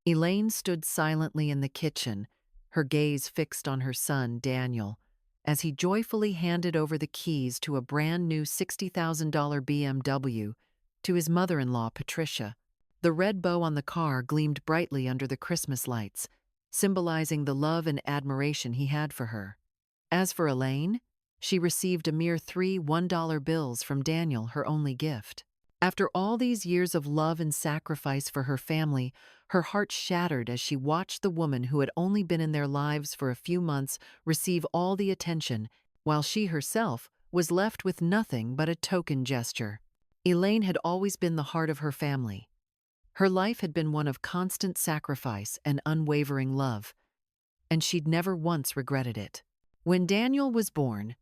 Elaine stood silently in the kitchen, her gaze fixed on her son, Daniel, as he joyfully handed over the keys to a brand new $60,000 BMW to his mother-in-law, Patricia. The red bow on the car gleamed brightly under the Christmas lights, symbolizing the love and admiration he had for her. As for Elaine, she received a mere three $1 bills from Daniel, her only gift. After all these years of love and sacrifice for her family, her heart shattered as she watched the woman who had only been in their lives for a few months receive all the attention, while she herself was left with nothing but a token gesture. Elaine had always been the heart of her family. Her life had been one of constant sacrifice and unwavering love, and she'd never once regretted it. When Daniel was born,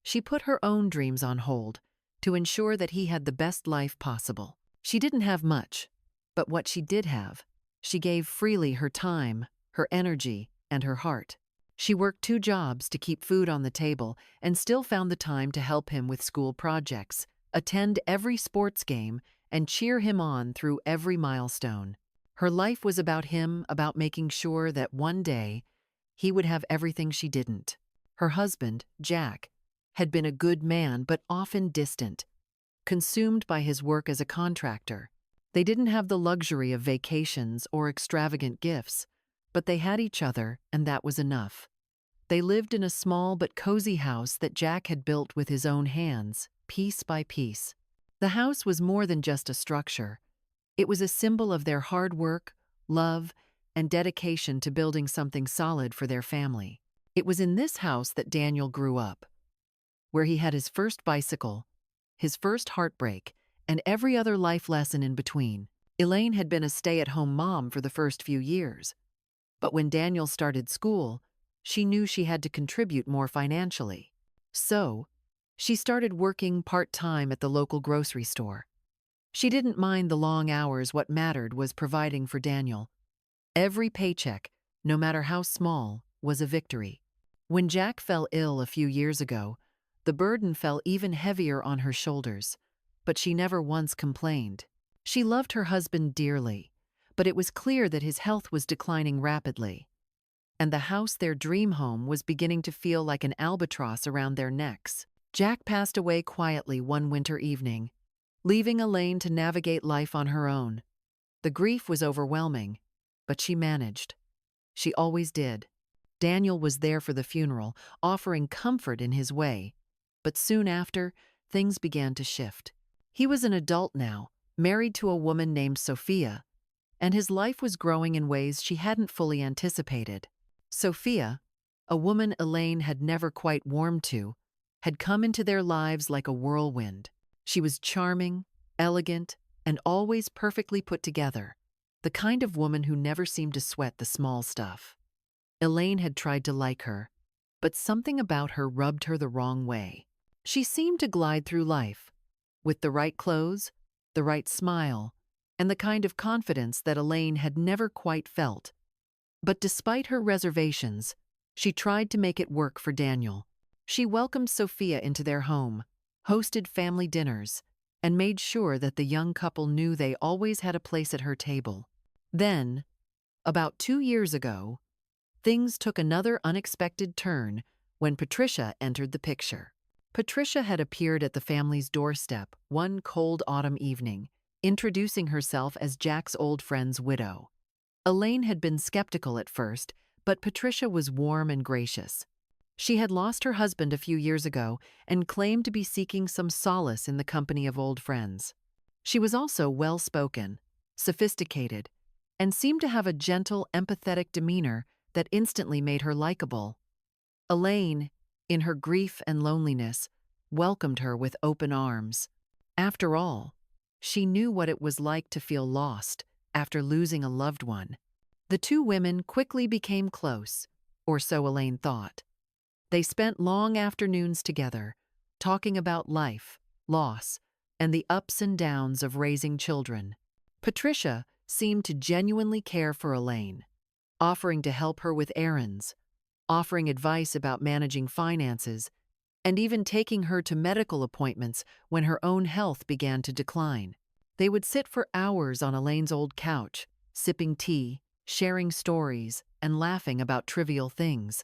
she put her own dreams on hold to ensure that he had the best life possible. She didn't have much, but what she did have, she gave freely her time, her energy, and her heart. She worked 2 jobs to keep food on the table and still found the time to help him with school projects, attend every sports game, and cheer him on through every milestone. Her life was about him, about making sure that one day he would have everything she didn't. Her husband, Jack, had been a good man but often distant, consumed by his work as a contractor. They didn't have the luxury of vacations or extravagant gifts, but they had each other, and that was enough. They lived in a small but cozy house that Jack had built with his own hands, piece by piece. The house was more than just a structure. It was a symbol of their hard work, love, and dedication to building something solid for their family. It was in this house that Daniel grew up, where he had his first bicycle, his first heartbreak, and every other life lesson in between. Elaine had been a stay-at-home mom for the first few years, but when Daniel started school, she knew she had to contribute more financially. So, she started working part-time at the local grocery store. She didn't mind the long hours. What mattered was providing for Daniel. Every paycheck, no matter how small, was a victory. When Jack fell ill a few years ago, the burden fell even heavier on her shoulders, but she never once complained. She loved her husband dearly, but it was clear that his health was declining rapidly, and the house, their dream home, was beginning to feel like an albatross around their necks. Jack passed away quietly one winter evening, leaving Elaine to navigate life on her own. The grief was overwhelming, but she managed. She always did. Daniel was there for the funeral, offering comfort in his way. But soon after, things began to shift. He was an adult now, married to a woman named Sophia, and his life was growing in ways she hadn't fully anticipated. Sophia, a woman Elaine had never quite warmed to, had come into their lives like a whirlwind. She was charming, elegant, and always perfectly put together, the kind of woman who never seemed to sweat the small stuff. Elaine had tried to like her, but something about her rubbed her the wrong way. She seemed to glide through life, with the right clothes, the right smile, and the kind of confidence that Elaine had never quite felt. But despite her reservations, she tried to make it work for Daniel. She welcomed Sophia into their home, hosted family dinners, and made sure that the young couple knew they always had a place at her table. Then, about 2 years ago, things took another unexpected turn when Patricia entered the picture. Patricia had appeared at the family's doorstep one cold autumn evening, introducing herself as Jack's old friend's widow. Elaine had been skeptical at first, but Patricia was warm and gracious. She had lost her husband a few years ago and claimed to be seeking some solace in the company of old friends. She was also well-spoken, sophisticated, and seemed to have a gentle, empathetic demeanor that instantly made her likable. Elaine, in her grief and loneliness, welcomed her with open arms. After all, she knew what it was like to feel lost after losing a loved one. The 2 women quickly became close, or so Elaine thought. They spent long afternoons together, talking about life, loss, and the ups and downs of raising children. Patricia seemed to genuinely care for Elaine, offering to help her with errands, offering advice about managing finances, and even taking her to medical appointments when her own health began to decline. They would sit for hours on Elaine's old couch, sipping tea, sharing stories and laughing about trivial things.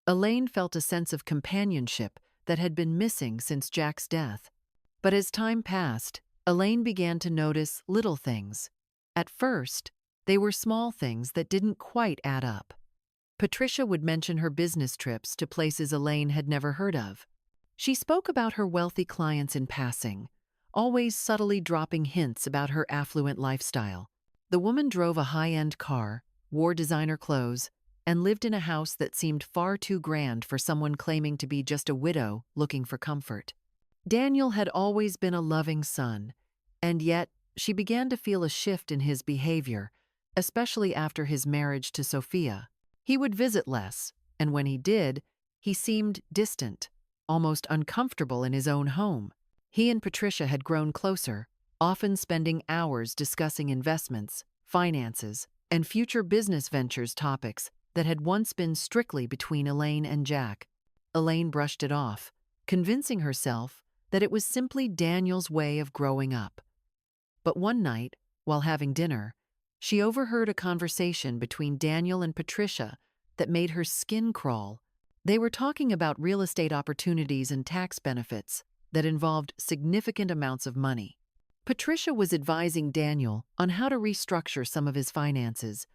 Elaine felt a sense of companionship that had been missing since Jack's death. But as time passed, Elaine began to notice little things. At first, they were small things that didn't quite add up. Patricia would mention her business trips to places Elaine had never heard of. She spoke about her wealthy clients in passing, always subtly dropping hints about her affluent lifestyle. The woman drove a high-end car, wore designer clothes, and lived in a house that seemed far too grand for someone claiming to be just a widow looking for comfort. Daniel had always been a loving son, and yet she began to feel a shift in his behavior, especially after his marriage to Sophia. He would visit less, and when he did, he seemed distant, almost uncomfortable in his own home. He and Patricia had grown closer, often spending hours discussing investments, finances, and future business ventures topics that had once been strictly between Elaine and Jack. Elaine brushed it off, convincing herself that it was simply Daniel's way of growing up. But one night, while having dinner, she overheard a conversation between Daniel and Patricia that made her skin crawl. They were talking about real estate opportunities and tax benefits that involved significant amounts of money. Patricia was advising Daniel on how to restructure some of his finances,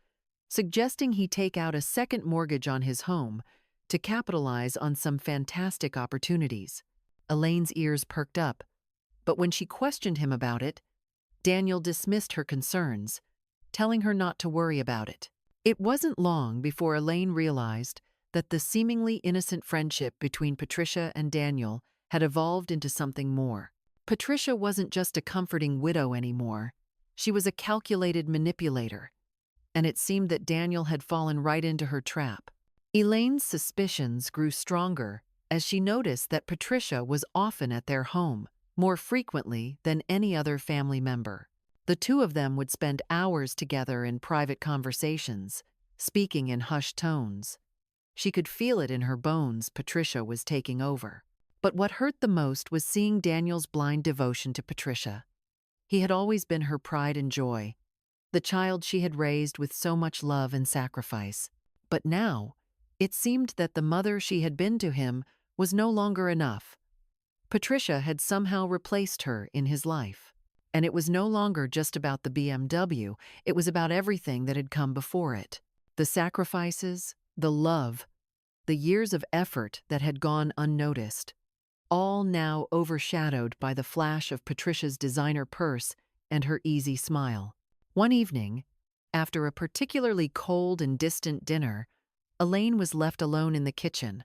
suggesting he take out a second mortgage on his home to capitalize on some fantastic opportunities. Elaine's ears perked up, but when she questioned him about it, Daniel dismissed her concerns, telling her not to worry about it. It wasn't long before Elaine realized that the seemingly innocent friendship between Patricia and Daniel had evolved into something more. Patricia wasn't just a comforting widow anymore. She was a calculated manipulator, and it seemed that Daniel had fallen right into her trap. Elaine's suspicions grew stronger as she noticed that Patricia was often at their home, more frequently than any other family member. The two of them would spend hours together in private conversations, speaking in hushed tones. She could feel it in her bones Patricia was taking over. But what hurt the most was seeing Daniel's blind devotion to Patricia. He had always been her pride and joy, the child she had raised with so much love and sacrifice. But now, it seemed that the mother she had been to him was no longer enough. Patricia had somehow replaced her in his life. And it was no longer just about the BMW, it was about everything that had come before it. The sacrifices, the love, the years of effort that had gone unnoticed, all now overshadowed by the flash of Patricia's designer purse and her easy smile. One evening, after a particularly cold and distant dinner, Elaine was left alone in the kitchen,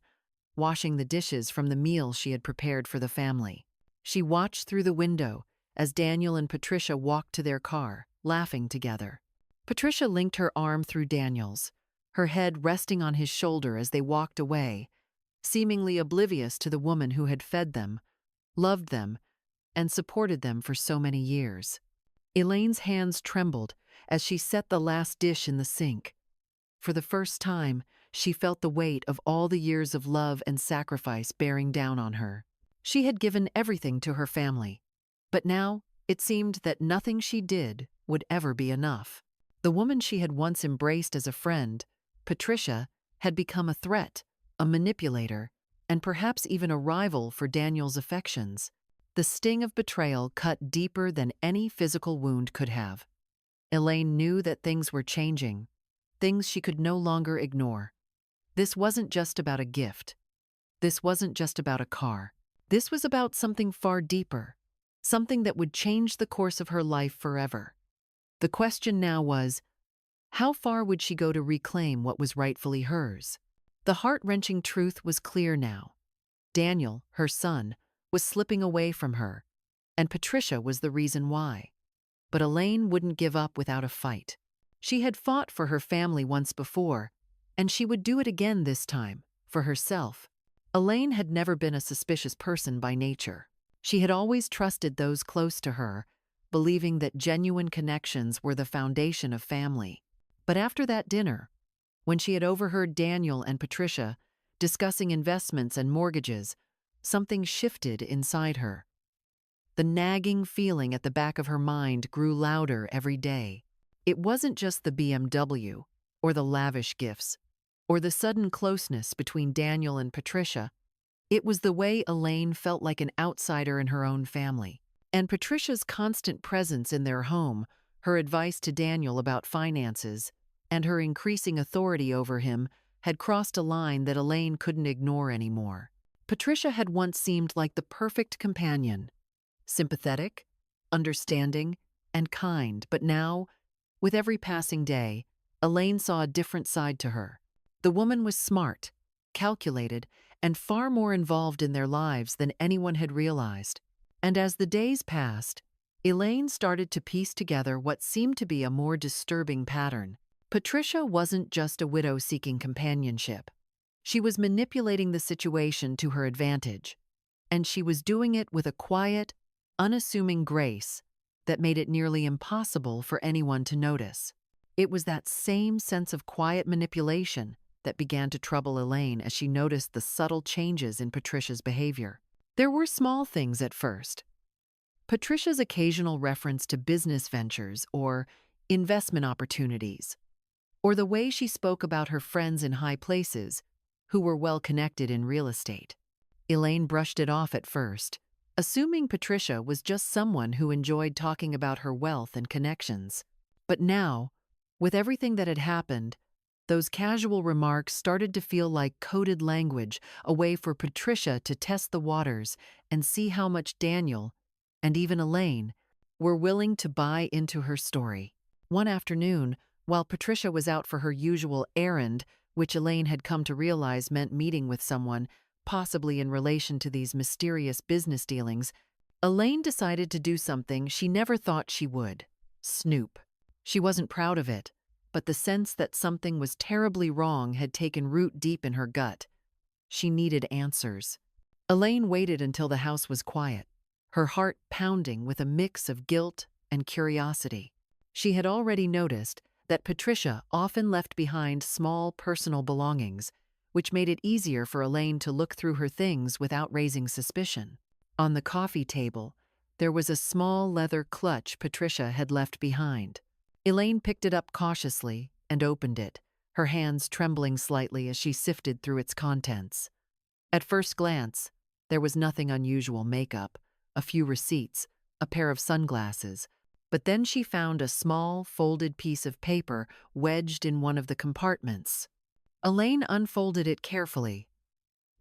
washing the dishes from the meal she had prepared for the family. She watched through the window as Daniel and Patricia walked to their car, laughing together. Patricia linked her arm through Daniel's, her head resting on his shoulder as they walked away, seemingly oblivious to the woman who had fed them, loved them, and supported them for so many years. Elaine's hands trembled as she set the last dish in the sink. For the first time, she felt the weight of all the years of love and sacrifice bearing down on her. She had given everything to her family, but now it seemed that nothing she did would ever be enough. The woman she had once embraced as a friend, Patricia, had become a threat, a manipulator, and perhaps even a rival for Daniel's affections. The sting of betrayal cut deeper than any physical wound could have. Elaine knew that things were changing, things she could no longer ignore. This wasn't just about a gift. This wasn't just about a car. This was about something far deeper, something that would change the course of her life forever. The question now was, how far would she go to reclaim what was rightfully hers? The heart-wrenching truth was clear now. Daniel, her son, was slipping away from her, and Patricia was the reason why. But Elaine wouldn't give up without a fight. She had fought for her family once before, and she would do it again this time, for herself. Elaine had never been a suspicious person by nature. She had always trusted those close to her, believing that genuine connections were the foundation of family. But after that dinner, when she had overheard Daniel and Patricia discussing investments and mortgages, something shifted inside her. The nagging feeling at the back of her mind grew louder every day. It wasn't just the BMW. or the lavish gifts, or the sudden closeness between Daniel and Patricia. It was the way Elaine felt like an outsider in her own family. And Patricia's constant presence in their home, her advice to Daniel about finances, and her increasing authority over him had crossed a line that Elaine couldn't ignore anymore. Patricia had once seemed like the perfect companion, sympathetic, understanding, and kind, but now, with every passing day, Elaine saw a different side to her. The woman was smart, calculated, and far more involved in their lives than anyone had realized. And as the days passed, Elaine started to piece together what seemed to be a more disturbing pattern. Patricia wasn't just a widow seeking companionship. She was manipulating the situation to her advantage, and she was doing it with a quiet, unassuming grace that made it nearly impossible for anyone to notice. It was that same sense of quiet manipulation that began to trouble Elaine as she noticed the subtle changes in Patricia's behavior. There were small things at first. Patricia's occasional reference to business ventures or investment opportunities, or the way she spoke about her friends in high places who were well connected in real estate. Elaine brushed it off at first, assuming Patricia was just someone who enjoyed talking about her wealth and connections. But now, with everything that had happened, those casual remarks started to feel like coded language, a way for Patricia to test the waters and see how much Daniel, and even Elaine, were willing to buy into her story. One afternoon, while Patricia was out for her usual errand, which Elaine had come to realize meant meeting with someone, possibly in relation to these mysterious business dealings, Elaine decided to do something she never thought she would: snoop. She wasn't proud of it, but the sense that something was terribly wrong had taken root deep in her gut. She needed answers. Elaine waited until the house was quiet, her heart pounding with a mix of guilt and curiosity. She had already noticed that Patricia often left behind small personal belongings, which made it easier for Elaine to look through her things without raising suspicion. On the coffee table, there was a small leather clutch Patricia had left behind. Elaine picked it up cautiously and opened it, her hands trembling slightly as she sifted through its contents. At first glance, there was nothing unusual: makeup, a few receipts, a pair of sunglasses. But then she found a small, folded piece of paper wedged in one of the compartments. Elaine unfolded it carefully.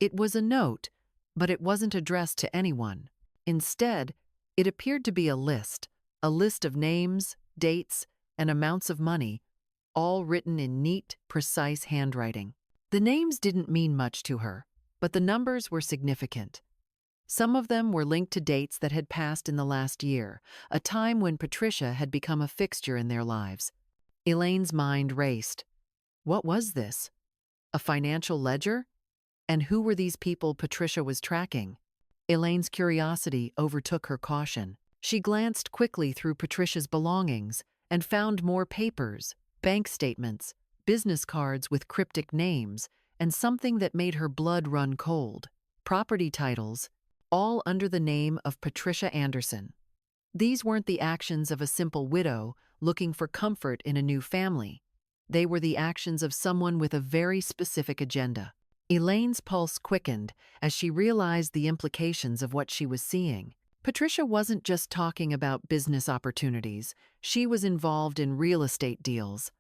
It was a note, but it wasn't addressed to anyone. Instead, it appeared to be a list of names, dates, and amounts of money, all written in neat, precise handwriting. The names didn't mean much to her, but the numbers were significant. Some of them were linked to dates that had passed in the last year, a time when Patricia had become a fixture in their lives. Elaine's mind raced. What was this? A financial ledger? And who were these people Patricia was tracking? Elaine's curiosity overtook her caution. She glanced quickly through Patricia's belongings and found more papers, bank statements, business cards with cryptic names, and something that made her blood run cold: property titles, all under the name of Patricia Anderson. These weren't the actions of a simple widow looking for comfort in a new family. They were the actions of someone with a very specific agenda. Elaine's pulse quickened as she realized the implications of what she was seeing. Patricia wasn't just talking about business opportunities, she was involved in real estate deals.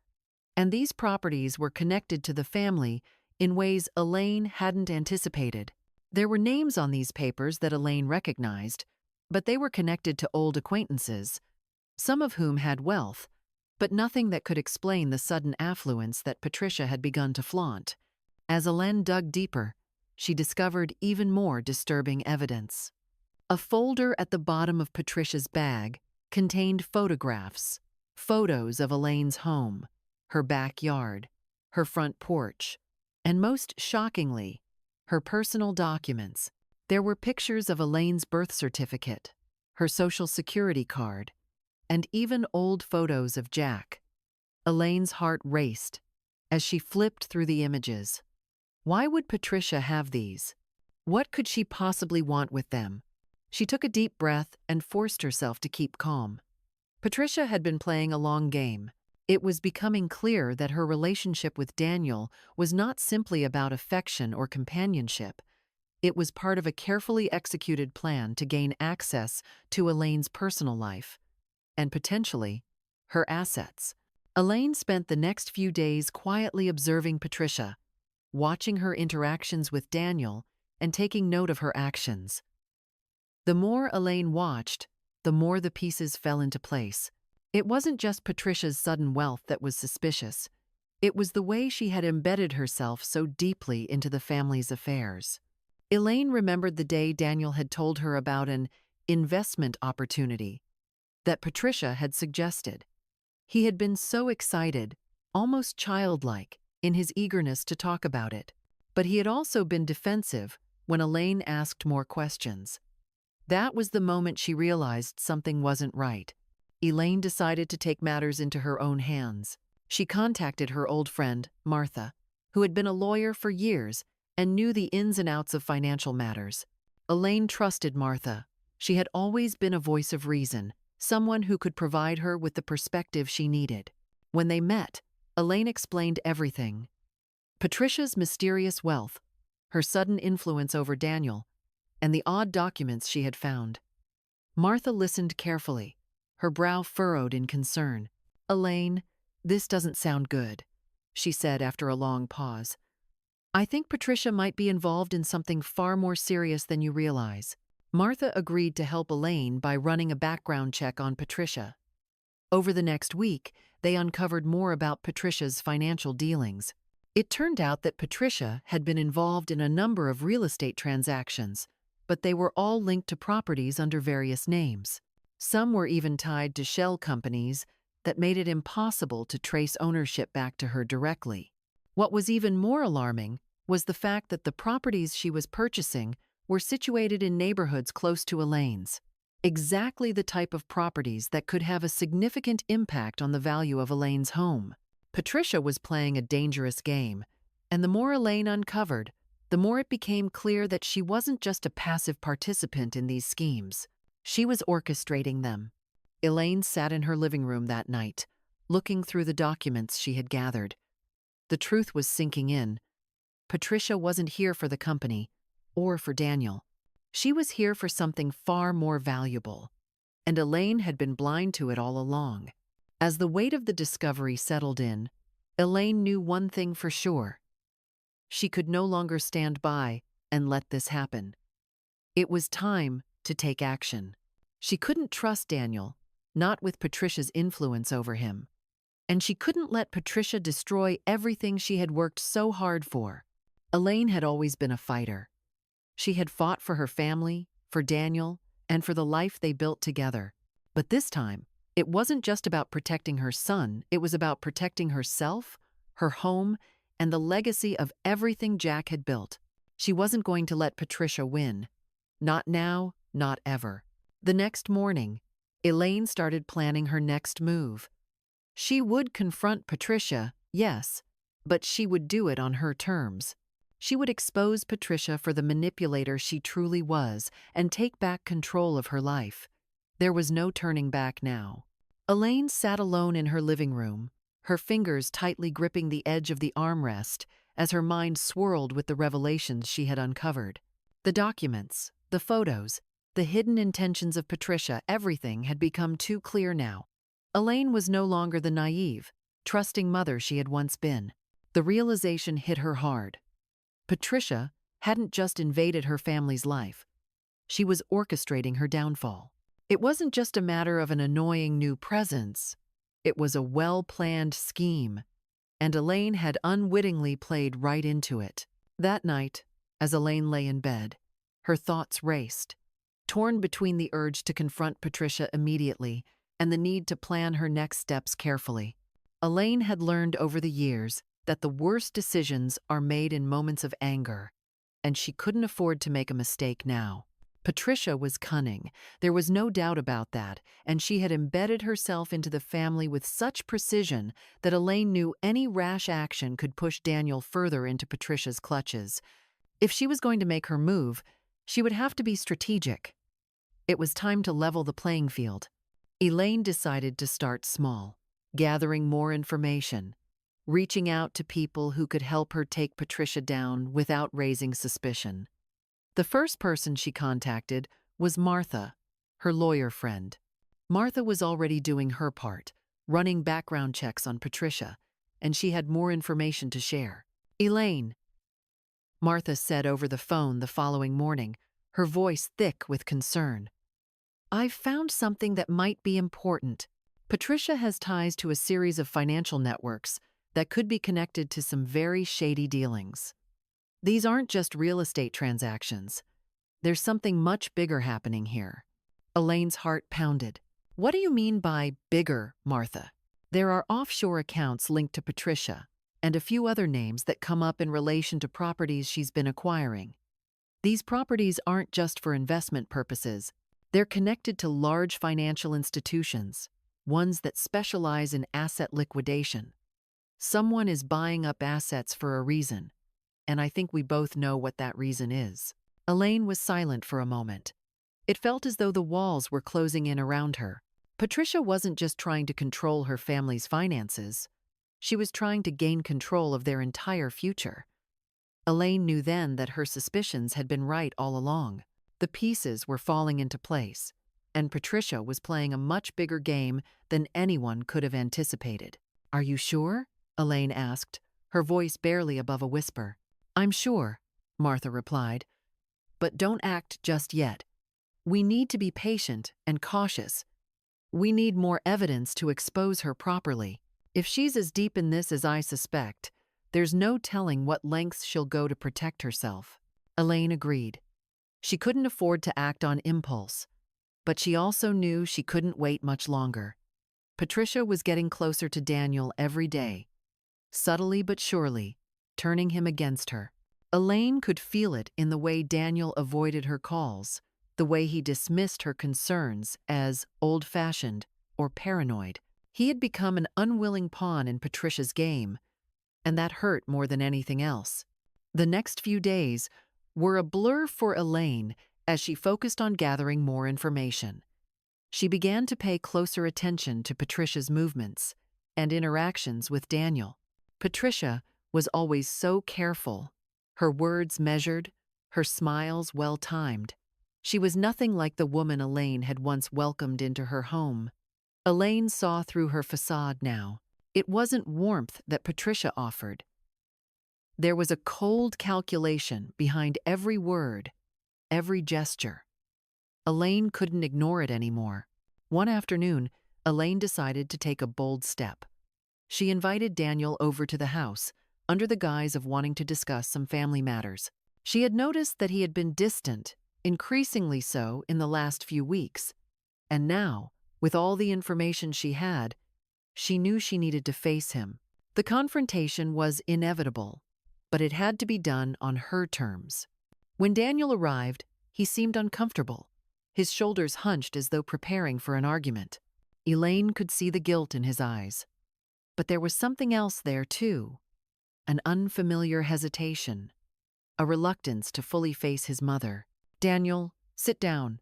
And these properties were connected to the family in ways Elaine hadn't anticipated. There were names on these papers that Elaine recognized, but they were connected to old acquaintances, some of whom had wealth, but nothing that could explain the sudden affluence that Patricia had begun to flaunt. As Elaine dug deeper, she discovered even more disturbing evidence. A folder at the bottom of Patricia's bag contained photographs, photos of Elaine's home, her backyard, her front porch, and most shockingly, her personal documents. There were pictures of Elaine's birth certificate, her social security card, and even old photos of Jack. Elaine's heart raced as she flipped through the images. Why would Patricia have these? What could she possibly want with them? She took a deep breath and forced herself to keep calm. Patricia had been playing a long game. It was becoming clear that her relationship with Daniel was not simply about affection or companionship. It was part of a carefully executed plan to gain access to Elaine's personal life and potentially her assets. Elaine spent the next few days quietly observing Patricia, watching her interactions with Daniel and taking note of her actions. The more Elaine watched, the more the pieces fell into place. It wasn't just Patricia's sudden wealth that was suspicious. It was the way she had embedded herself so deeply into the family's affairs. Elaine remembered the day Daniel had told her about an investment opportunity that Patricia had suggested. He had been so excited, almost childlike, in his eagerness to talk about it. But he had also been defensive when Elaine asked more questions. That was the moment she realized something wasn't right. Elaine decided to take matters into her own hands. She contacted her old friend, Martha, who had been a lawyer for years and knew the ins and outs of financial matters. Elaine trusted Martha. She had always been a voice of reason, someone who could provide her with the perspective she needed. When they met, Elaine explained everything. Patricia's mysterious wealth, her sudden influence over Daniel, and the odd documents she had found. Martha listened carefully, her brow furrowed in concern. "Elaine, this doesn't sound good," she said after a long pause. "I think Patricia might be involved in something far more serious than you realize." Martha agreed to help Elaine by running a background check on Patricia. Over the next week, they uncovered more about Patricia's financial dealings. It turned out that Patricia had been involved in a number of real estate transactions, but they were all linked to properties under various names. Some were even tied to shell companies that made it impossible to trace ownership back to her directly. What was even more alarming was the fact that the properties she was purchasing were situated in neighborhoods close to Elaine's. Exactly the type of properties that could have a significant impact on the value of Elaine's home. Patricia was playing a dangerous game, and the more Elaine uncovered, the more it became clear that she wasn't just a passive participant in these schemes. She was orchestrating them. Elaine sat in her living room that night, looking through the documents she had gathered. The truth was sinking in. Patricia wasn't here for the company, or for Daniel. She was here for something far more valuable, and Elaine had been blind to it all along. As the weight of the discovery settled in, Elaine knew one thing for sure. She could no longer stand by and let this happen. It was time to take action. She couldn't trust Daniel, not with Patricia's influence over him. And she couldn't let Patricia destroy everything she had worked so hard for. Elaine had always been a fighter. She had fought for her family, for Daniel, and for the life they built together. But this time, it wasn't just about protecting her son, it was about protecting herself, her home, and the legacy of everything Jack had built. She wasn't going to let Patricia win. Not now, not ever. The next morning, Elaine started planning her next move. She would confront Patricia, yes, but she would do it on her terms. She would expose Patricia for the manipulator she truly was and take back control of her life. There was no turning back now. Elaine sat alone in her living room, her fingers tightly gripping the edge of the armrest as her mind swirled with the revelations she had uncovered. The documents, the photos, the hidden intentions of Patricia, everything had become too clear now. Elaine was no longer the naive, trusting mother she had once been. The realization hit her hard. Patricia hadn't just invaded her family's life. She was orchestrating her downfall. It wasn't just a matter of an annoying new presence. It was a well-planned scheme, and Elaine had unwittingly played right into it. That night, as Elaine lay in bed, her thoughts raced, torn between the urge to confront Patricia immediately and the need to plan her next steps carefully. Elaine had learned over the years that the worst decisions are made in moments of anger, and she couldn't afford to make a mistake now. Patricia was cunning, there was no doubt about that, and she had embedded herself into the family with such precision that Elaine knew any rash action could push Daniel further into Patricia's clutches. If she was going to make her move, she would have to be strategic. It was time to level the playing field. Elaine decided to start small. gathering more information, reaching out to people who could help her take Patricia down without raising suspicion. The first person she contacted was Martha, her lawyer friend. Martha was already doing her part, running background checks on Patricia, and she had more information to share. "Elaine," Martha said over the phone the following morning, her voice thick with concern. "I've found something that might be important. Patricia has ties to a series of financial networks that could be connected to some very shady dealings. These aren't just real estate transactions. There's something much bigger happening here." Elaine's heart pounded. "What do you mean by bigger, Martha?" "There are offshore accounts linked to Patricia and a few other names that come up in relation to properties she's been acquiring. These properties aren't just for investment purposes. They're connected to large financial institutions, ones that specialize in asset liquidation. Someone is buying up assets for a reason, and I think we both know what that reason is." Elaine was silent for a moment. It felt as though the walls were closing in around her. Patricia wasn't just trying to control her family's finances. She was trying to gain control of their entire future. Elaine knew then that her suspicions had been right all along. The pieces were falling into place, and Patricia was playing a much bigger game than anyone could have anticipated. "Are you sure?" Elaine asked, her voice barely above a whisper. "I'm sure," Martha replied, "but don't act just yet. We need to be patient and cautious. We need more evidence to expose her properly. If she's as deep in this as I suspect, there's no telling what lengths she'll go to protect herself." Elaine agreed. She couldn't afford to act on impulse, but she also knew she couldn't wait much longer. Patricia was getting closer to Daniel every day, subtly but surely, turning him against her. Elaine could feel it in the way Daniel avoided her calls, the way he dismissed her concerns as old-fashioned or paranoid. He had become an unwilling pawn in Patricia's game, and that hurt more than anything else. The next few days were a blur for Elaine as she focused on gathering more information. She began to pay closer attention to Patricia's movements and interactions with Daniel. Patricia was always so careful, her words measured, her smiles well-timed. She was nothing like the woman Elaine had once welcomed into her home. Elaine saw through her facade now. It wasn't warmth that Patricia offered. There was a cold calculation behind every word, every gesture. Elaine couldn't ignore it anymore. One afternoon, Elaine decided to take a bold step. She invited Daniel over to the house, under the guise of wanting to discuss some family matters. She had noticed that he had been distant, increasingly so in the last few weeks. And now, with all the information she had, she knew she needed to face him. The confrontation was inevitable, but it had to be done on her terms. When Daniel arrived, he seemed uncomfortable, his shoulders hunched as though preparing for an argument. Elaine could see the guilt in his eyes. But there was something else there, too. An unfamiliar hesitation, a reluctance to fully face his mother. "Daniel, sit down,"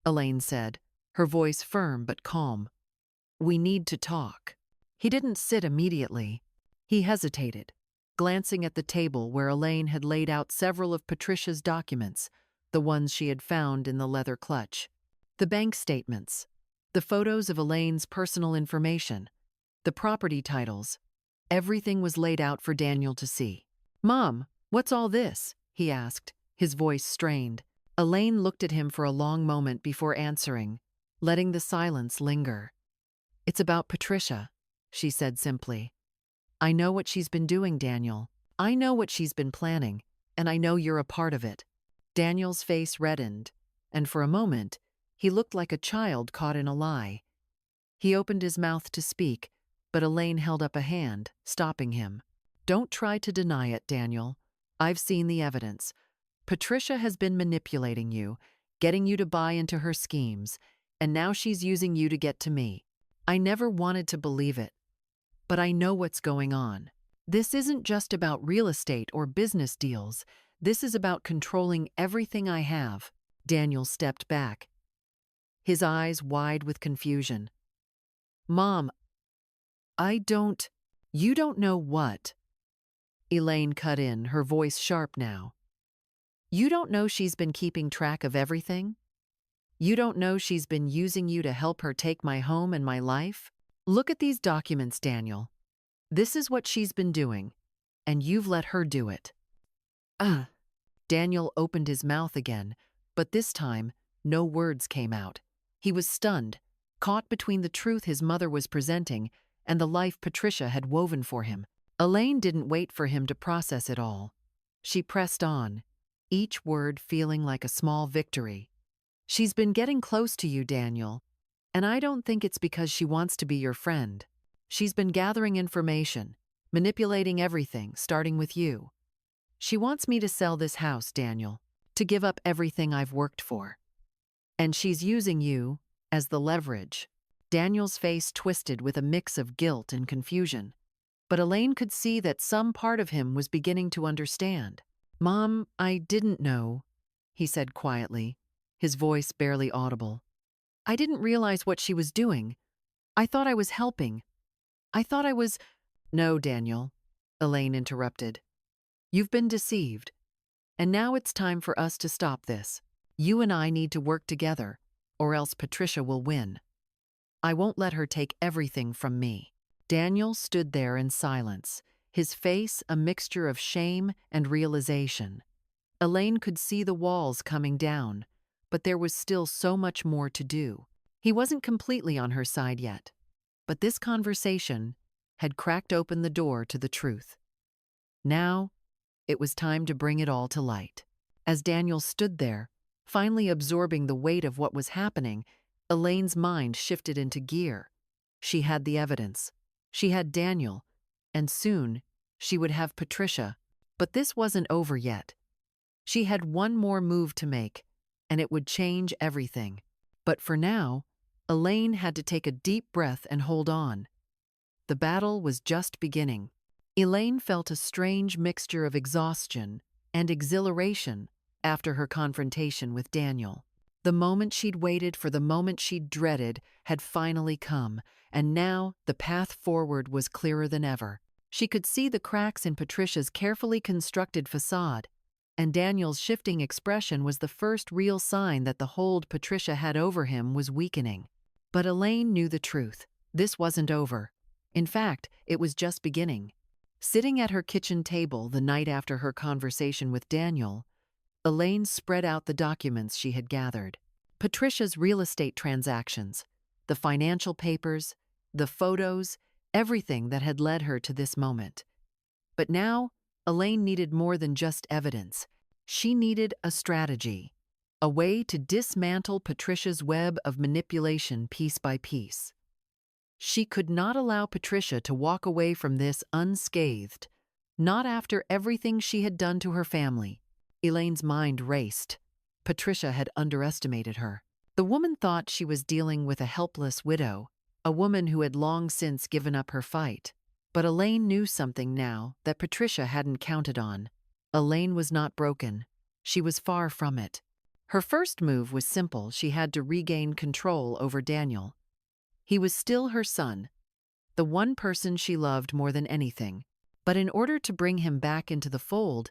Elaine said, her voice firm but calm. "We need to talk." He didn't sit immediately. He hesitated, glancing at the table where Elaine had laid out several of Patricia's documents, the ones she had found in the leather clutch. The bank statements, the photos of Elaine's personal information, the property titles. Everything was laid out for Daniel to see. "Mom, what's all this?" he asked, his voice strained. Elaine looked at him for a long moment before answering, letting the silence linger. "It's about Patricia," she said simply. "I know what she's been doing, Daniel. I know what she's been planning, and I know you're a part of it." Daniel's face reddened, and for a moment, he looked like a child caught in a lie. He opened his mouth to speak, but Elaine held up a hand, stopping him. "Don't try to deny it, Daniel. I've seen the evidence. Patricia has been manipulating you, getting you to buy into her schemes, and now she's using you to get to me. I never wanted to believe it, but I know what's going on. This isn't just about real estate or business deals. This is about controlling everything I have." Daniel stepped back, his eyes wide with confusion. "Mom, I don't. You don't know what? Elaine cut in, her voice sharp now. You don't know she's been keeping track of everything? You don't know she's been using you to help her take my home and my life? Look at these documents, Daniel. This is what she's been doing, and you've let her do it. Ugh. Daniel opened his mouth again, but this time, no words came out. He was stunned, caught between the truth his mother was presenting and the life Patricia had woven for him. Elaine didn't wait for him to process it all. She pressed on, each word feeling like a small victory. She's been getting close to you, Daniel, and I don't think it's because she wants to be your friend. She's been gathering information, manipulating everything, starting with you. She wants me to sell this house, Daniel, to give up everything I've worked for. And she's using you as the leverage. Daniel's face twisted with a mix of guilt and confusion. But Elaine could see that some part of him was beginning to understand. Mom, I didn't know, he said quietly, his voice barely audible. I didn't realize what she was doing. I thought I was helping. I thought I was— No, Daniel, Elaine interrupted. You've been deceived. And now it's time for us to stop this. You and I need to work together, or else Patricia will win. I won't let her take everything from me. Daniel stood there in silence, his face a mixture of shame and realization. Elaine could see the walls coming down, but there was still so much more to do. He wasn't completely on her side yet, but this conversation had cracked open the door to the truth. Now, it was time to bring it all to light. As Daniel stood there, finally absorbing the weight of what was happening, Elaine's mind shifted into gear. She had the evidence. She had Daniel, and soon she would have Patricia. But this wasn't over yet. She had one more move to make, and it would change everything. But for now, Elaine had to take a deep breath and hold on. The battle was just beginning. Elaine felt a strange mixture of exhaustion and exhilaration after her confrontation with Daniel. The moment she'd waited for, the moment she'd dreaded, had finally come, and now the path forward was clearer than ever. She could see the cracks in Patricia's carefully constructed facade, and Daniel's shifting expression was the first real sign that the hold Patricia had over him was weakening. But Elaine knew the truth. This wasn't over. In fact, it was just beginning. Sitting at her kitchen table the night after her conversation with Daniel, Elaine spread out the documents she had gathered. Patricia's real estate transactions, the financial papers, the photos, everything that had led her to this moment. But now, Elaine needed more than just evidence. She needed a strategy, a way to dismantle Patricia's web of manipulation piece by piece. She could not allow Patricia to walk away from this unscathed, not after everything she had done to her family. Elaine's mind raced. Patricia had underestimated her. The woman thought she was dealing with a helpless widow, a woman who had long since given up her fight. But Elaine knew something now that Patricia hadn't counted on. Elaine was not broken. She was far from it. Her first move was simple. She had to regain control over Daniel. He was still her son, the one person she loved more than anything. But in order to bring him back into the fold,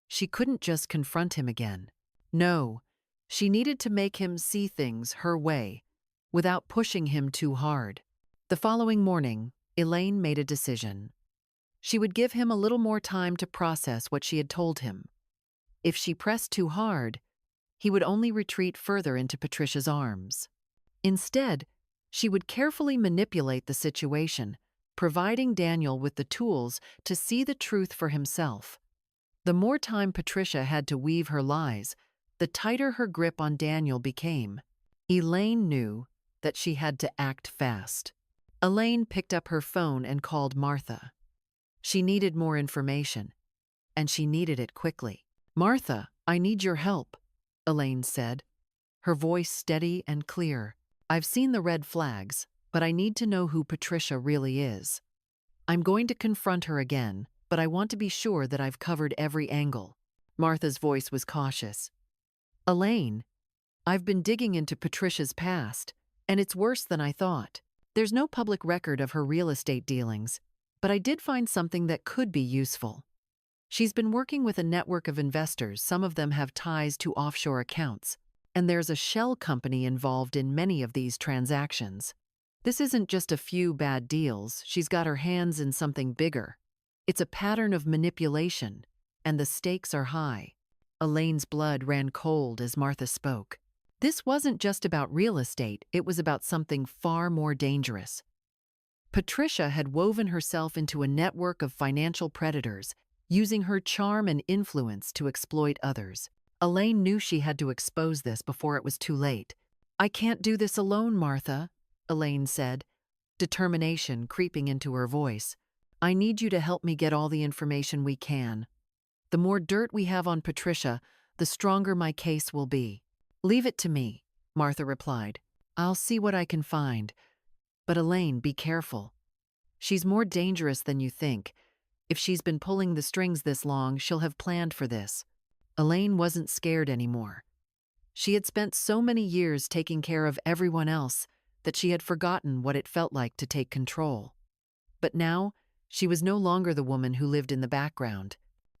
she couldn't just confront him again. No, she needed to make him see things her way, without pushing him too hard. The following morning, Elaine made a decision. She would give him a little more time to process what she had told him. If she pressed too hard, he would only retreat further into Patricia's arms. Instead, she would carefully manipulate the situation, providing Daniel with the tools to see the truth for himself. The more time Patricia had to weave her lies, the tighter her grip on Daniel became. Elaine knew that she had to act fast. Elaine picked up her phone and called Martha. She needed more information, and she needed it quickly. "Martha, I need your help," Elaine said, her voice steady and clear. "I've seen the red flags, but I need to know who Patricia really is. I'm going to confront her again, but I want to be sure that I've covered every angle." Martha's voice was cautious. "Elaine, I've been digging into Patricia's past, and it's worse than I thought. There's no public record of her real estate dealings, but I did find something that could be useful. She's been working with a network of investors, some of them have ties to offshore accounts, and there's a shell company involved in many of these transactions. This isn't just a few bad deals, she's got her hands in something bigger. It's a pattern of manipulation, and the stakes are high. Elaine's blood ran cold as Martha spoke. This wasn't just about real estate, it was about something far more dangerous. Patricia had woven herself into a network of financial predators, using her charm and influence to exploit others. Elaine knew she had to expose this before it was too late. "I can't do this alone, Martha," Elaine said, determination creeping into her voice. "I need you to help me get all the information we can. The more dirt we have on Patricia, the stronger my case will be." "Leave it to me," Martha replied. "I'll see what I can find. But Elaine, be careful. She's more dangerous than you think. If she's been pulling the strings this long, she'll have planned for this." Elaine wasn't scared anymore. She had spent so many years taking care of everyone else that she had forgotten what it felt like to take control. But now, she was no longer the woman who lived in the background.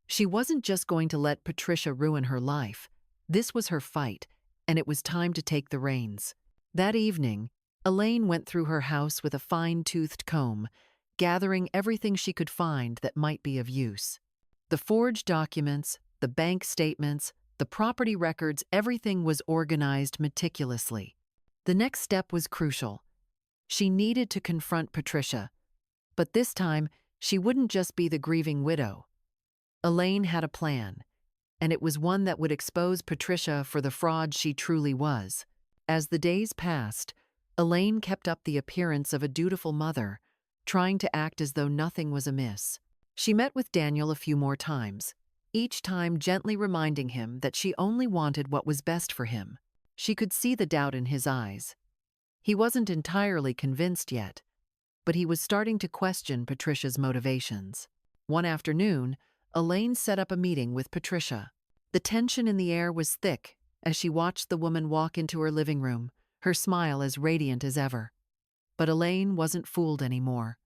She wasn't just going to let Patricia ruin her life. This was her fight, and it was time to take the reins. That evening, Elaine went through her house with a fine-toothed comb, gathering everything she could find that might be of use. The forged documents, the bank statements, the property records, everything was organized meticulously. The next step was crucial. She needed to confront Patricia, but this time she wouldn't just be the grieving widow. Elaine had a plan, and it was one that would expose Patricia for the fraud she truly was. As the days passed, Elaine kept up the appearance of a dutiful mother, trying to act as though nothing was amiss. She met with Daniel a few more times, each time gently reminding him that she only wanted what was best for him. She could see the doubt in his eyes. He wasn't entirely convinced yet, but he was starting to question Patricia's motivations. One afternoon, Elaine set up a meeting with Patricia. The tension in the air was thick as she watched the woman walk into her living room, her smile as radiant as ever. But Elaine wasn't fooled anymore.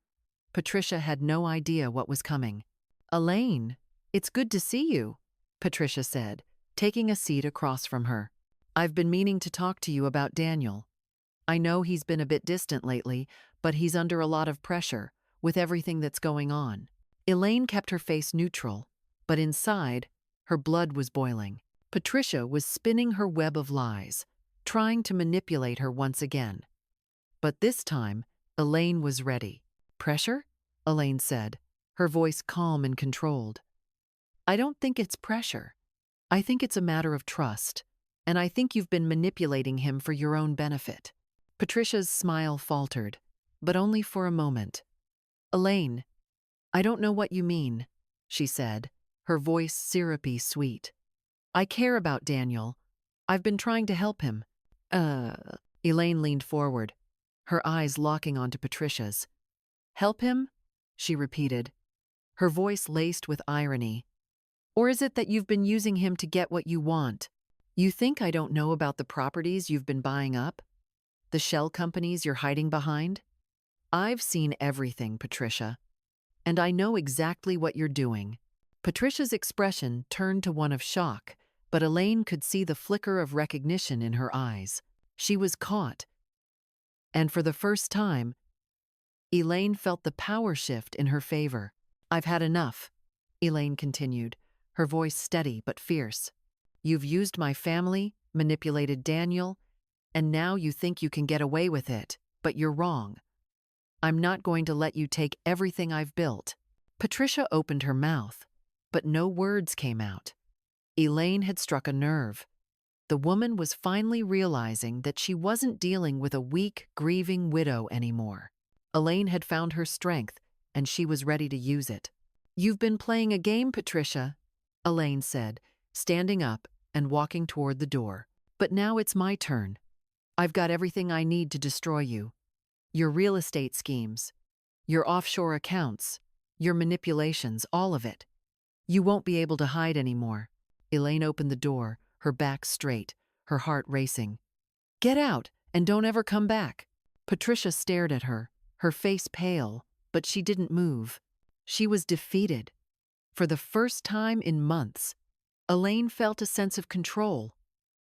Patricia had no idea what was coming. "Elaine, it's good to see you," Patricia said, taking a seat across from her. "I've been meaning to talk to you about Daniel. I know he's been a bit distant lately, but he's under a lot of pressure with everything that's going on." Elaine kept her face neutral, but inside, her blood was boiling. Patricia was spinning her web of lies, trying to manipulate her once again. But this time, Elaine was ready. "Pressure?" Elaine said, her voice calm and controlled. "I don't think it's pressure. I think it's a matter of trust, and I think you've been manipulating him for your own benefit." Patricia's smile faltered, but only for a moment. "Elaine, I don't know what you mean," she said, her voice syrupy sweet. "I care about Daniel. I've been trying to help him." Elaine leaned forward, her eyes locking onto Patricia's. "Help him?" she repeated, her voice laced with irony. "Or is it that you've been using him to get what you want? You think I don't know about the properties you've been buying up? The shell companies you're hiding behind? I've seen everything, Patricia, and I know exactly what you're doing." Patricia's expression turned to one of shock, but Elaine could see the flicker of recognition in her eyes. She was caught. And for the first time, Elaine felt the power shift in her favor. "I've had enough," Elaine continued, her voice steady but fierce. "You've used my family, manipulated Daniel, and now you think you can get away with it, but you're wrong. I'm not going to let you take everything I've built." Patricia opened her mouth, but no words came out. Elaine had struck a nerve. The woman was finally realizing that she wasn't dealing with a weak, grieving widow anymore. Elaine had found her strength, and she was ready to use it. "You've been playing a game, Patricia," Elaine said, standing up and walking toward the door. "But now it's my turn. I've got everything I need to destroy you. Your real estate schemes, your offshore accounts, your manipulations, all of it. You won't be able to hide anymore." Elaine opened the door, her back straight, her heart racing. "Get out, and don't ever come back." Patricia stared at her, her face pale, but she didn't move. She was defeated. For the first time in months, Elaine felt a sense of control,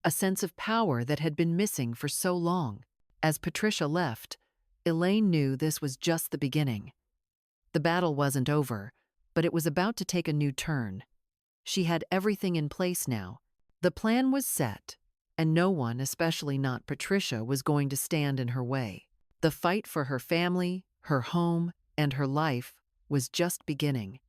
a sense of power that had been missing for so long. As Patricia left, Elaine knew this was just the beginning. The battle wasn't over, but it was about to take a new turn. She had everything in place now. The plan was set, and no one, especially not Patricia, was going to stand in her way. The fight for her family, her home, and her life was just beginning.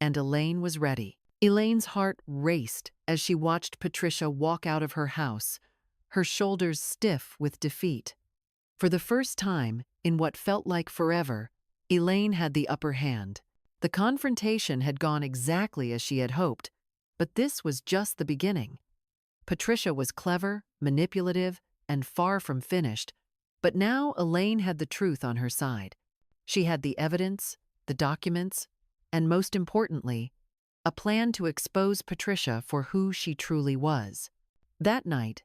And Elaine was ready. Elaine's heart raced as she watched Patricia walk out of her house, her shoulders stiff with defeat. For the first time, in what felt like forever, Elaine had the upper hand. The confrontation had gone exactly as she had hoped, but this was just the beginning. Patricia was clever, manipulative, and far from finished, but now Elaine had the truth on her side. She had the evidence, the documents, and most importantly, a plan to expose Patricia for who she truly was. That night,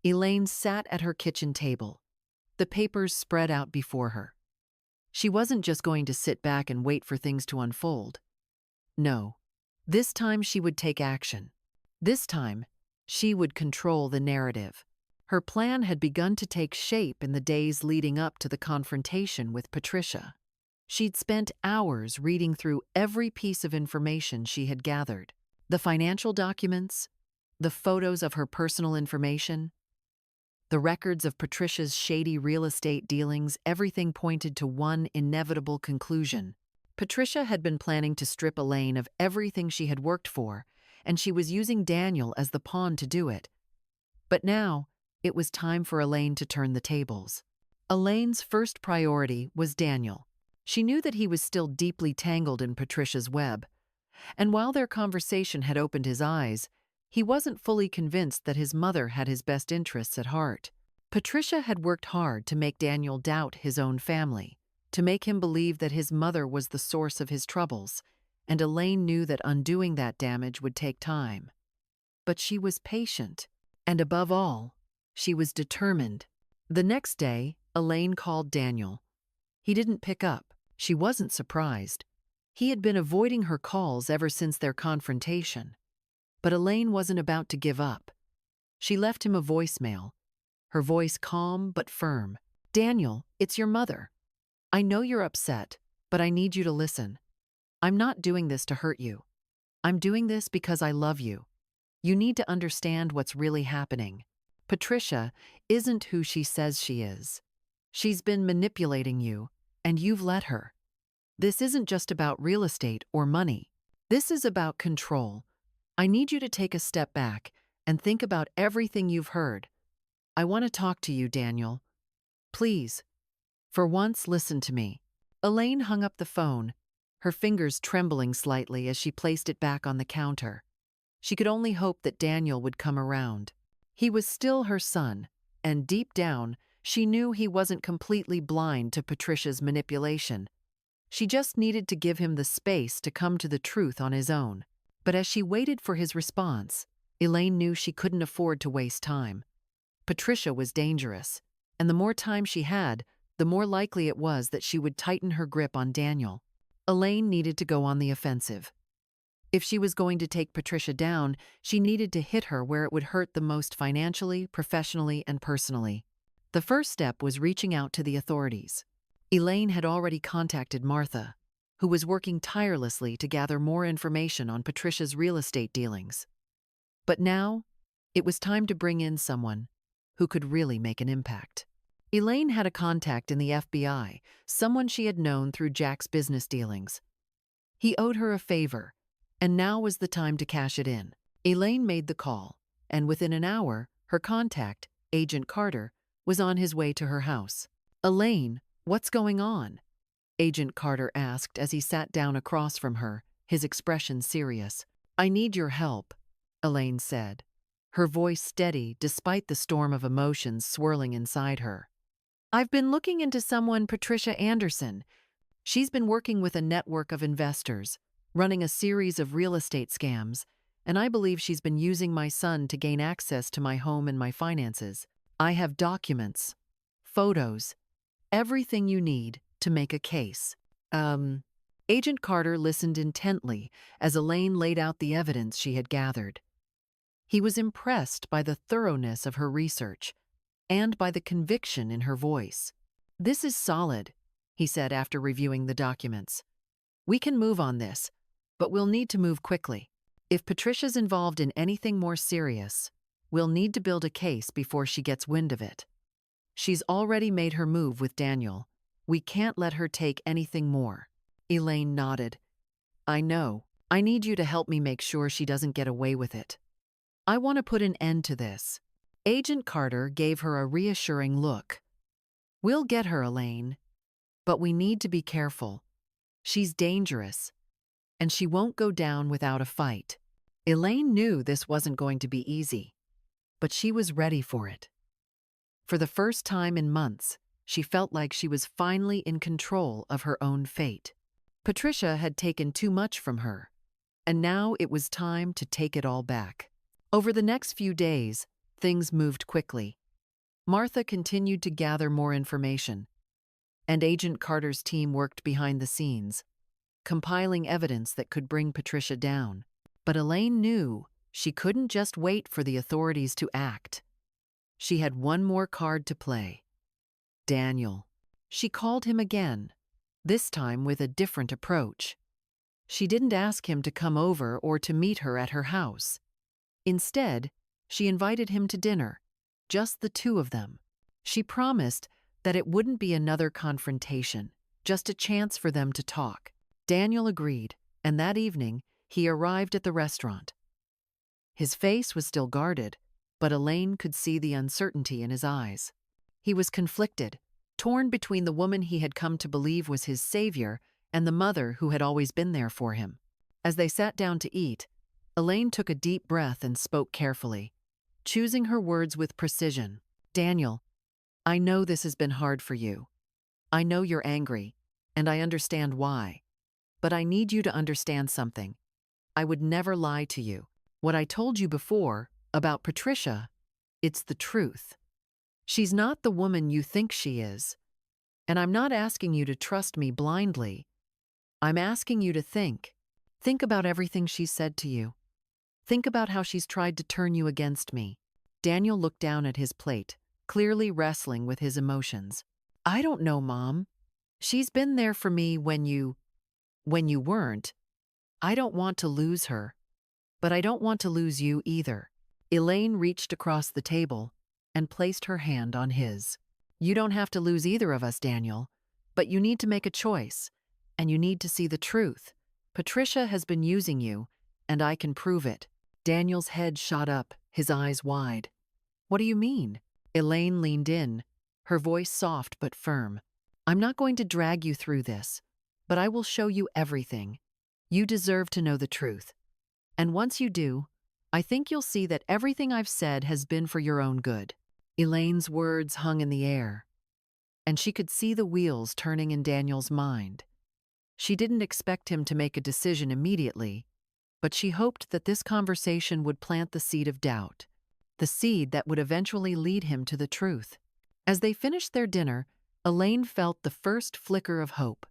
Elaine sat at her kitchen table, the papers spread out before her. She wasn't just going to sit back and wait for things to unfold. No, this time she would take action. This time, she would control the narrative. Her plan had begun to take shape in the days leading up to the confrontation with Patricia. She'd spent hours reading through every piece of information she had gathered. The financial documents, the photos of her personal information, the records of Patricia's shady real estate dealings, everything pointed to one inevitable conclusion. Patricia had been planning to strip Elaine of everything she had worked for, and she was using Daniel as the pawn to do it. But now, it was time for Elaine to turn the tables. Elaine's first priority was Daniel. She knew that he was still deeply tangled in Patricia's web, and while their conversation had opened his eyes, he wasn't fully convinced that his mother had his best interests at heart. Patricia had worked hard to make Daniel doubt his own family, to make him believe that his mother was the source of his troubles, and Elaine knew that undoing that damage would take time. But she was patient, and above all, she was determined. The next day, Elaine called Daniel. He didn't pick up. She wasn't surprised. He had been avoiding her calls ever since their confrontation. But Elaine wasn't about to give up. She left him a voicemail, her voice calm but firm. "Daniel, it's your mother. I know you're upset, but I need you to listen. I'm not doing this to hurt you. I'm doing this because I love you. You need to understand what's really happening. Patricia isn't who she says she is. She's been manipulating you, and you've let her. This isn't just about real estate or money. This is about control. I need you to take a step back and think about everything you've heard. I want to talk to you, Daniel. Please, for once, listen to me." Elaine hung up the phone, her fingers trembling slightly as she placed it back on the counter. She could only hope that Daniel would come around. He was still her son, and deep down, she knew he wasn't completely blind to Patricia's manipulation. She just needed to give him the space to come to the truth on his own. But as she waited for his response, Elaine knew she couldn't afford to waste time. Patricia was dangerous, and the more time she had, the more likely it was that she would tighten her grip on Daniel. Elaine needed to go on the offensive. If she was going to take Patricia down, she needed to hit her where it would hurt the most financially, professionally, and personally. The first step was reaching out to the authorities. Elaine had already contacted Martha, who was working tirelessly to gather more information on Patricia's real estate dealings. But now, it was time to bring in someone who could really make an impact. Elaine had a contact in the FBI, someone she had known through Jack's business dealings. He owed her a favor, and now was the time to cash it in. Elaine made the call, and within an hour, her contact, Agent Carter, was on his way to her house. "Elaine, what's going on?" Agent Carter asked as he sat down across from her, his expression serious. "I need your help," Elaine said, her voice steady despite the storm of emotions swirling inside her. "I've been looking into someone, Patricia Anderson. She's been working with a network of investors, running a series of real estate scams, and I believe she's been using my son to gain access to my home and my finances. I have documents, photos, Everything you need to make a case. Um, Agent Carter listened intently as Elaine laid out the evidence she had gathered. He was impressed by the thoroughness of her research and by the conviction in her voice. "This is solid," he said after reviewing the documents. "We can move on this, but we'll need to move quickly. If Patricia's involved in anything more serious, we'll need to build a case before she gets wind of it. She's already made her move with Daniel. We can't let her take anything more." Elaine nodded. "I know. I need you to help me make sure she doesn't get away with it. I want to put an end to this." Agent Carter gave her a reassuring look. "We'll get her, Elaine. But we need to be careful. She's dangerous, and she won't go down without a fight." Elaine knew this wasn't going to be easy, but she was ready for it. For the first time in months, she felt like she was finally in control of her own fate. Patricia had taken too much from her, and now it was time to take it all back. Over the next few days, things moved quickly. Martha continued to gather more information, and Agent Carter's team worked behind the scenes, compiling evidence that could bring Patricia down. But Elaine knew she couldn't just wait for the authorities to act. She had one more card to play: Daniel. She called him again, this time with a different approach. She didn't ask him to come over or to meet her at her house. Instead, she invited him to dinner, just the two of them. She promised that it wouldn't be another confrontation, just a chance for them to talk. Daniel agreed, and that evening, he arrived at the restaurant. His face was still guarded, but Elaine could see the uncertainty in his eyes. He was conflicted, torn between the woman he had come to believe was his savior and the mother who had always been there for him. As they sat down to eat, Elaine took a deep breath and spoke carefully, choosing her words with precision. "Daniel, I know this has been hard for you. I know you're angry, and I understand why. But I need you to understand something. I would never lie to you. What I told you before about Patricia, it's the truth. She's not the woman you think she is. And I'm not asking you to trust me blindly. I'm asking you to think. Think about everything she's said to you. Think about how she's tried to turn you against me." Daniel looked down at his plate, clearly wrestling with his emotions. "I don't know, Mom. She's been there for me when you weren't. I don't want to lose her, but I don't want to lose you either." Elaine reached across the table and placed her hand on his. "You don't have to lose either of us, Daniel, but you need to make a choice, and you need to see the truth. Patricia has been using you, and I can prove it." Daniel's head shot up, his eyes wide. "What do you mean?" Elaine leaned in, her voice soft but firm. "I'm not going to drag you through this, but I will show you everything. You deserve to know the truth. And once you do, I think you'll see that everything I've said has been for your own good." Elaine's words hung in the air, and she could see the wheels turning in Daniel's mind. She didn't expect him to make a decision immediately, but she hoped that this conversation would plant the seed of doubt, the seed that would eventually lead him to the truth. As they finished their dinner, Elaine felt the first flicker of hope.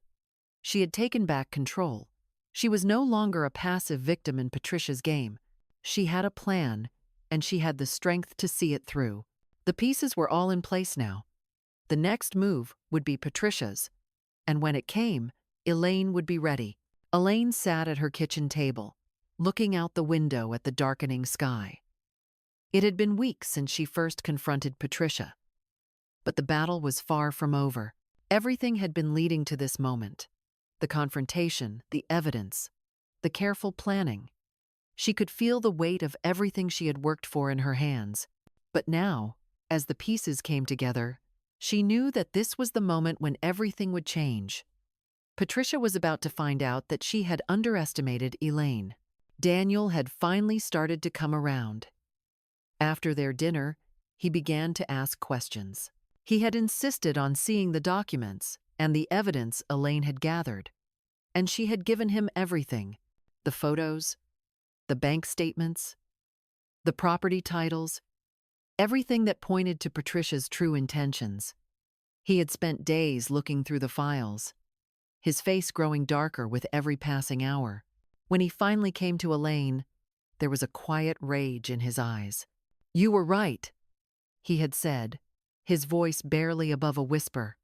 She had taken back control. She was no longer a passive victim in Patricia's game. She had a plan, and she had the strength to see it through. The pieces were all in place now. The next move would be Patricia's, and when it came, Elaine would be ready. Elaine sat at her kitchen table, looking out the window at the darkening sky. It had been weeks since she first confronted Patricia, but the battle was far from over. Everything had been leading to this moment: the confrontation, the evidence, the careful planning. She could feel the weight of everything she had worked for in her hands. But now, as the pieces came together, she knew that this was the moment when everything would change. Patricia was about to find out that she had underestimated Elaine. Daniel had finally started to come around. After their dinner, he began to ask questions. He had insisted on seeing the documents and the evidence Elaine had gathered, and she had given him everything: the photos, the bank statements, the property titles, everything that pointed to Patricia's true intentions. He had spent days looking through the files, his face growing darker with every passing hour. When he finally came to Elaine, there was a quiet rage in his eyes. "You were right," he had said, his voice barely above a whisper.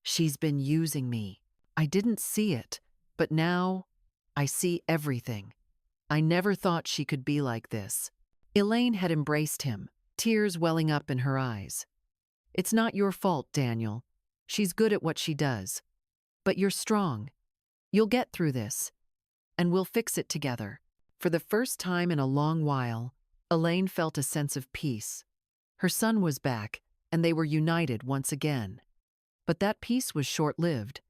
"She's been using me. I didn't see it, but now I see everything. I never thought she could be like this." Elaine had embraced him, tears welling up in her eyes. "It's not your fault, Daniel. She's good at what she does. But you're strong. You'll get through this, and we'll fix it together." For the first time in a long while, Elaine felt a sense of peace. Her son was back, and they were united once again. But that peace was short-lived.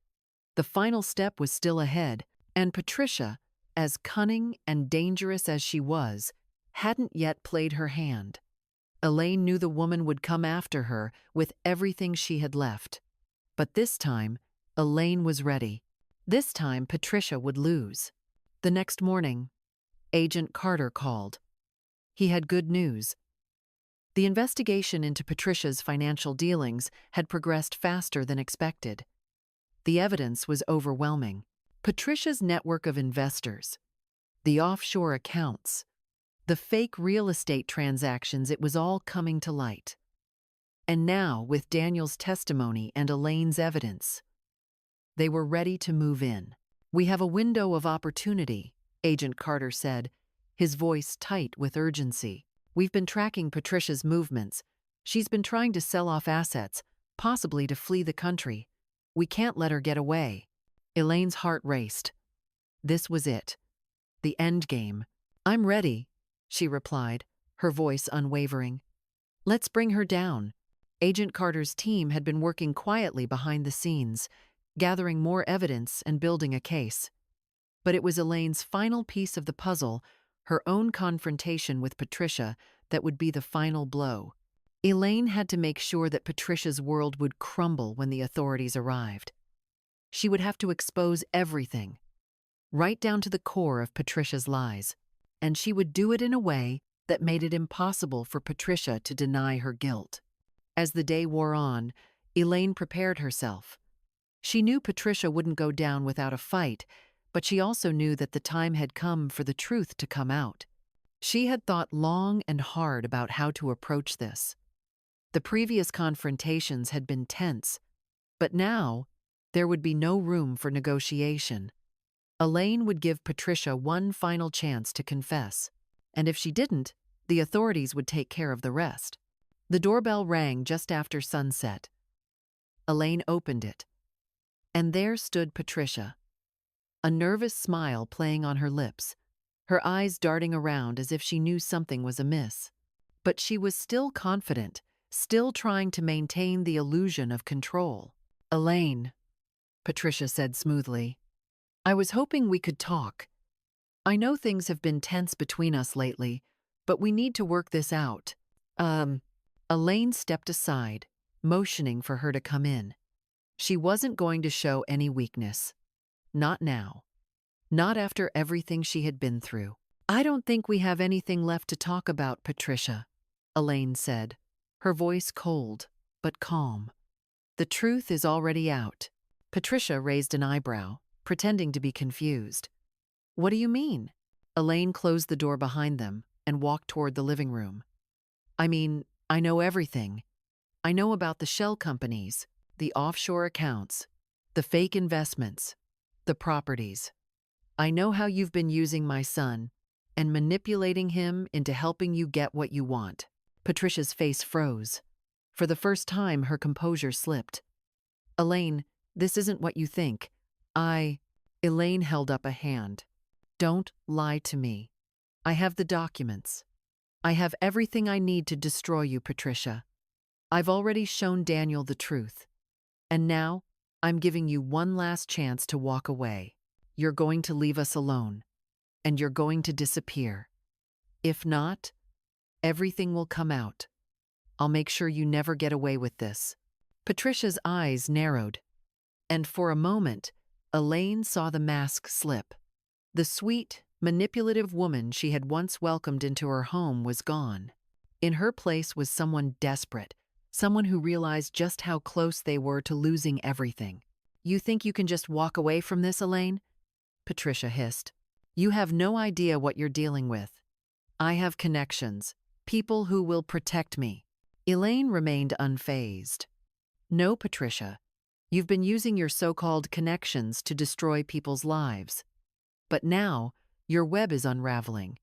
The final step was still ahead, and Patricia, as cunning and dangerous as she was, hadn't yet played her hand. Elaine knew the woman would come after her with everything she had left. But this time, Elaine was ready. This time, Patricia would lose. The next morning, Agent Carter called. He had good news. The investigation into Patricia's financial dealings had progressed faster than expected. The evidence was overwhelming. Patricia's network of investors, the offshore accounts, the fake real estate transactions, it was all coming to light. And now, with Daniel's testimony and Elaine's evidence, they were ready to move in. "We have a window of opportunity," Agent Carter said, his voice tight with urgency. "We've been tracking Patricia's movements. She's been trying to sell off assets, possibly to flee the country. We can't let her get away." Elaine's heart raced. This was it. The end game. "I'm ready," she replied, her voice unwavering. "Let's bring her down." Agent Carter's team had been working quietly behind the scenes, gathering more evidence and building a case. But it was Elaine's final piece of the puzzle, her own confrontation with Patricia, that would be the final blow. Elaine had to make sure that Patricia's world would crumble when the authorities arrived. She would have to expose everything, right down to the core of Patricia's lies, and she would do it in a way that made it impossible for Patricia to deny her guilt. As the day wore on, Elaine prepared herself. She knew Patricia wouldn't go down without a fight, but she also knew that the time had come for the truth to come out. She had thought long and hard about how to approach this. The previous confrontations had been tense, but now there would be no room for negotiation. Elaine would give Patricia one final chance to confess, and if she didn't, the authorities would take care of the rest. The doorbell rang just after sunset. Elaine opened it, and there stood Patricia, a nervous smile playing on her lips, her eyes darting around as if she knew something was amiss. But she was still confident, still trying to maintain the illusion of control. "Elaine," Patricia said smoothly, "I was hoping we could talk. I know things have been tense between us lately, but we need to work this out." Elaine stepped aside, motioning for her to come in. She wasn't going to show any weakness. Not now. Not after everything she had been through. "I don't think we have anything left to talk about, Patricia," Elaine said, her voice cold but calm. "The truth is already out." Patricia raised an eyebrow, pretending to be confused. "What do you mean?" Elaine closed the door behind them and walked toward the living room. "I mean, I know everything. I know about the shell companies, the offshore accounts, the fake investments, the properties. I know how you've been using my son and manipulating him into helping you get what you want." Patricia's face froze. For the first time, her composure slipped. "Elaine, this isn't what you think. Elaine held up a hand. "Don't lie to me. I have the documents. I have everything I need to destroy you, Patricia. I've already shown Daniel the truth. And now, I'm giving you one last chance to walk away. You're going to leave us alone, and you're going to disappear. If not, everything will come out. I'll make sure you never get away with this." Patricia's eyes narrowed, and for a moment, Elaine saw the mask slip. The sweet, manipulative woman she had once welcomed into her home was gone. In her place was someone desperate, someone who realized just how close they were to losing everything. "You think you can just walk away from this, Elaine?" Patricia hissed. "You have no idea what you're dealing with. I have connections, people who will protect me." Elaine remained unfazed. "No, Patricia. You've been using your so-called connections to destroy people's lives. But now, your web is unraveling.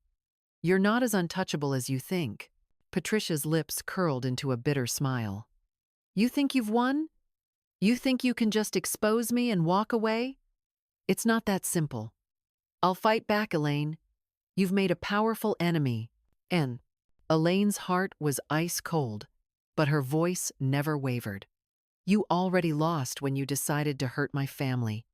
You're not as untouchable as you think." Patricia's lips curled into a bitter smile. "You think you've won? You think you can just expose me and walk away? It's not that simple. I'll fight back, Elaine. You've made a powerful enemy." And Elaine's heart was ice cold, but her voice never wavered. "You already lost when you decided to hurt my family.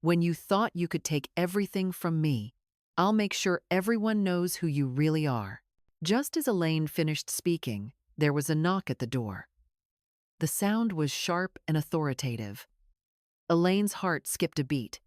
When you thought you could take everything from me, I'll make sure everyone knows who you really are." Just as Elaine finished speaking, there was a knock at the door. The sound was sharp and authoritative. Elaine's heart skipped a beat.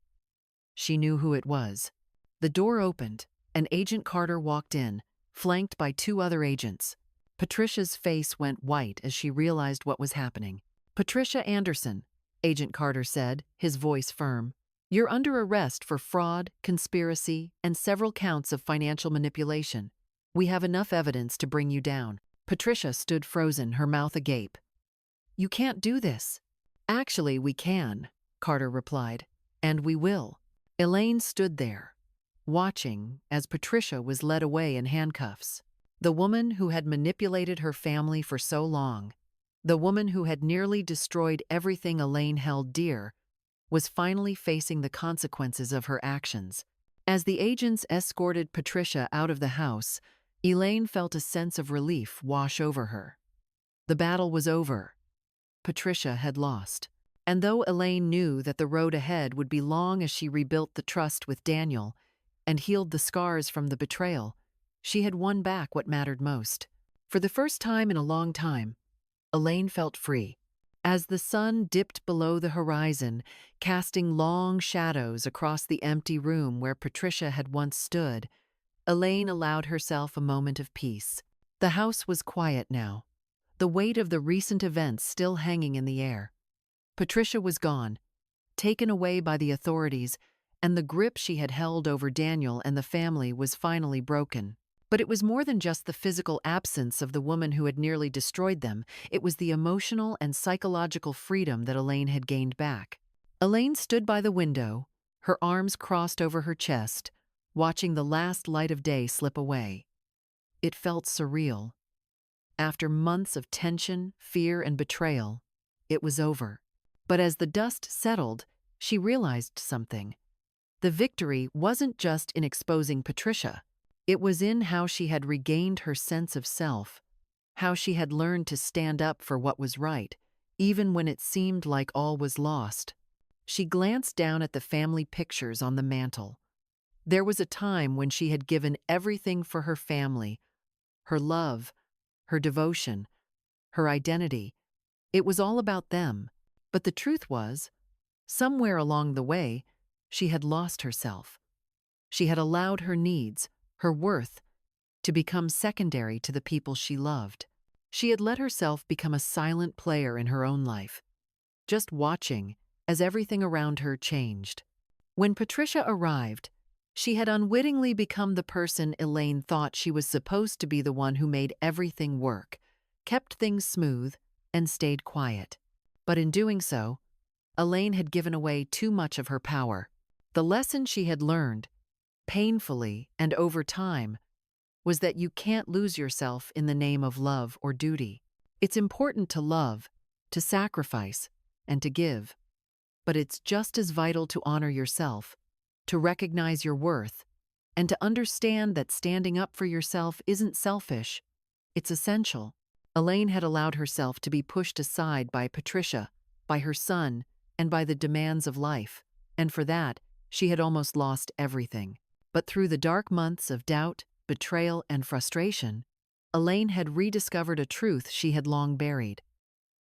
She knew who it was. The door opened, and Agent Carter walked in, flanked by two other agents. Patricia's face went white as she realized what was happening. "Patricia Anderson," Agent Carter said, his voice firm. "You're under arrest for fraud, conspiracy, and several counts of financial manipulation. We have enough evidence to bring you down." Patricia stood frozen, her mouth agape. "You can't do this." "Actually, we can," Carter replied. "And we will." Elaine stood there, watching as Patricia was led away in handcuffs. The woman who had manipulated her family for so long, the woman who had nearly destroyed everything Elaine held dear, was finally facing the consequences of her actions. As the agents escorted Patricia out of the house, Elaine felt a sense of relief wash over her. The battle was over. Patricia had lost. And though Elaine knew that the road ahead would be long as she rebuilt the trust with Daniel and healed the scars from the betrayal, she had won back what mattered most. For the first time in a long time, Elaine felt free. As the sun dipped below the horizon, casting long shadows across the empty room where Patricia had once stood, Elaine allowed herself a moment of peace. The house was quiet now, the weight of the recent events still hanging in the air. Patricia was gone, taken away by the authorities, and the grip she had held over Daniel and the family was finally broken. But it was more than just the physical absence of the woman who had nearly destroyed them. It was the emotional and psychological freedom that Elaine had gained back. Elaine stood by the window, her arms crossed over her chest, watching the last light of day slip away. It felt surreal. After months of tension, fear, and betrayal, it was over. But as the dust settled, she realized something. The victory wasn't just in exposing Patricia. It was in how she had regained her sense of self, how she had learned to stand up for what was right, even when it seemed like all was lost. She glanced down at the family pictures on the mantel. There was a time when she had given everything for her family, her love, her devotion, her identity. It was all about them. But the truth was, somewhere along the way, she had lost herself. She had allowed her needs, her worth, to become secondary to the people she loved. She had let herself become a silent player in her own life, just watching as everything around her changed. When Patricia arrived, she had unwittingly become the person Elaine thought she was supposed to be, the one who made everything work, kept things smooth, and stayed quiet. But in doing so, Elaine had given away too much of her power. The lesson she had learned, painfully and over time, was that you can't lose yourself in the name of love or duty. It's important to love, to sacrifice, and to give. But it's just as vital to honor yourself, to recognize your worth, and to understand that standing up for yourself isn't selfish, it's essential. Elaine had allowed herself to be pushed aside by Patricia, by her son, and by the demands of life, and for that, she had almost lost everything. But through the dark months of doubt, betrayal, and frustration, Elaine had rediscovered a truth she had long buried.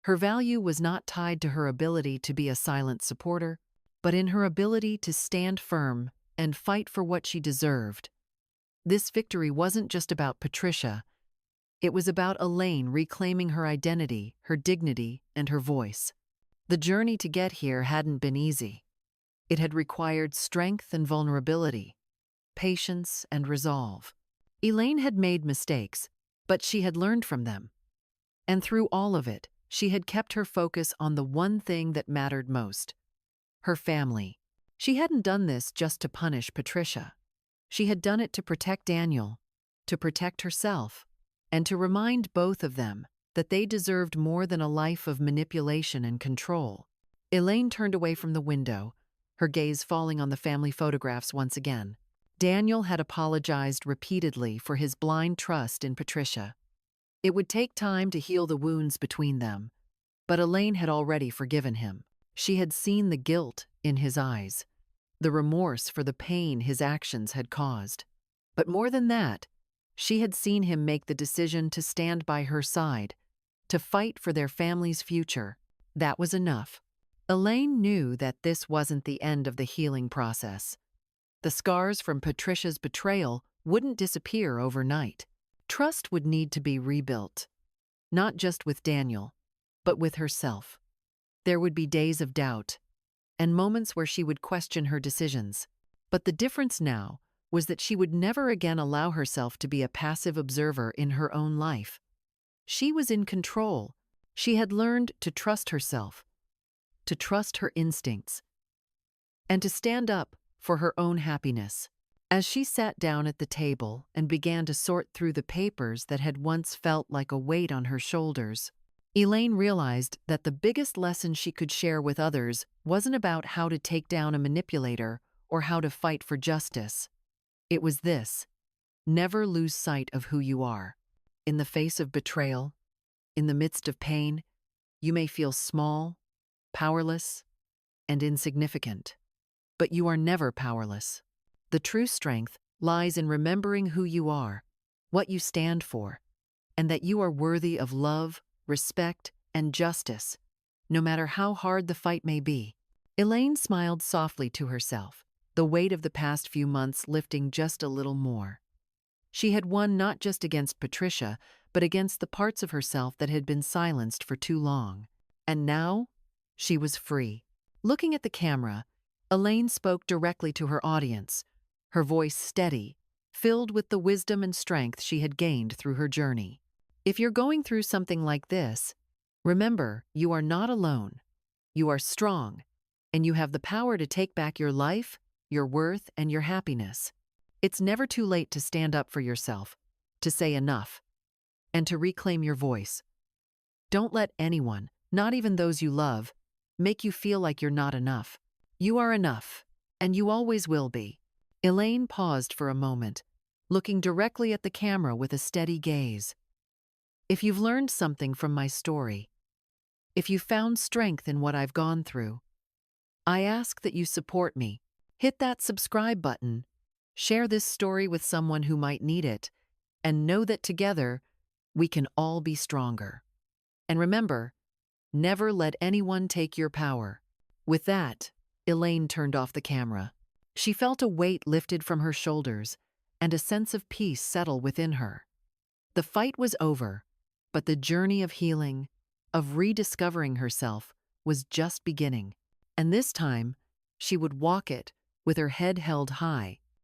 Her value was not tied to her ability to be a silent supporter, but in her ability to stand firm and fight for what she deserved. This victory wasn't just about Patricia. It was about Elaine reclaiming her identity, her dignity, and her voice. The journey to get here hadn't been easy. It had required strength and vulnerability, patience and resolve. Elaine had made mistakes, but she had learned from them. And through all of it, she had kept her focus on the one thing that mattered most: her family. She hadn't done this just to punish Patricia. She had done it to protect Daniel, to protect herself, and to remind both of them that they deserved more than a life of manipulation and control. Elaine turned away from the window, her gaze falling on the family photographs once again. Daniel had apologized repeatedly for his blind trust in Patricia. It would take time to heal the wounds between them, but Elaine had already forgiven him. She had seen the guilt in his eyes, the remorse for the pain his actions had caused. But more than that, she had seen him make the decision to stand by her side, to fight for their family's future. That was enough. Elaine knew that this wasn't the end of the healing process. The scars from Patricia's betrayal wouldn't disappear overnight. Trust would need to be rebuilt, not just with Daniel, but with herself. There would be days of doubt, and moments where she would question her decisions. But the difference now was that she would never again allow herself to be a passive observer in her own life. She was in control. She had learned to trust herself, to trust her instincts, and to stand up for her own happiness. As she sat down at the table and began to sort through the papers that had once felt like a weight on her shoulders, Elaine realized that the biggest lesson she could share with others wasn't about how to take down a manipulator or how to fight for justice. It was this: never lose sight of who you are. In the face of betrayal, in the midst of pain, you may feel small, powerless, and insignificant. But you are never powerless. The true strength lies in remembering who you are, what you stand for, and that you are worthy of love, respect, and justice, no matter how hard the fight may be. Elaine smiled softly to herself, the weight of the past few months lifting just a little more. She had won not just against Patricia, but against the parts of herself that had been silenced for too long. And now, she was free. Looking at the camera, Elaine spoke directly to her audience, her voice steady, filled with the wisdom and strength she had gained through her journey. If you're going through something like this, remember, you are not alone. You are strong, and you have the power to take back your life, your worth, and your happiness. It's never too late to stand up for yourself, to say enough, and to reclaim your voice. Don't let anyone, not even those you love, make you feel like you're not enough. You are enough, and you always will be. Elaine paused for a moment, looking directly at the camera with a steady gaze. If you've learned something from my story, if you found strength in what I've gone through, I ask that you support me. Hit that subscribe button, share this story with someone who might need it, and know that together, we can all be stronger. And remember, never let anyone take your power. With that, Elaine turned off the camera. She felt a weight lifted from her shoulders and a sense of peace settle within her. The fight was over, but the journey of healing, of rediscovering herself, was just beginning. And this time, she would walk it with her head held high,